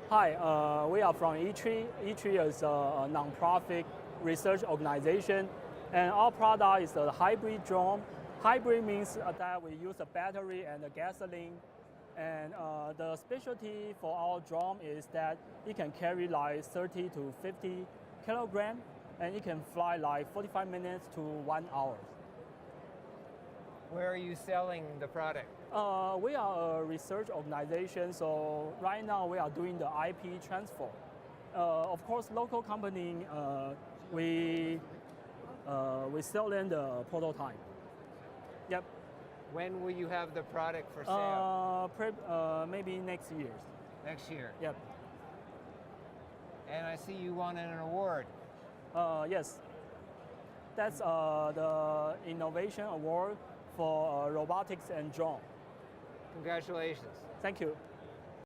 Hi, we are from ITRI. ITRI is a non-profit research organization, and our product is a hybrid drone. Hybrid means that we use a battery and a gasoline, and the specialty for our drone is that it can carry like 30 to 50 kilograms, and it can fly like 45 minutes to 1 hour. Where are you selling the product? We are a research organization, so right now we are doing the IP transfer. Of course, local company, we sell them the prototype. Yep. When will you have the product for sale? Maybe next year. Next year? Yep. And I see you won an award. Yes. That's the Innovation Award for Robotics and Drones. Congratulations. Thank you.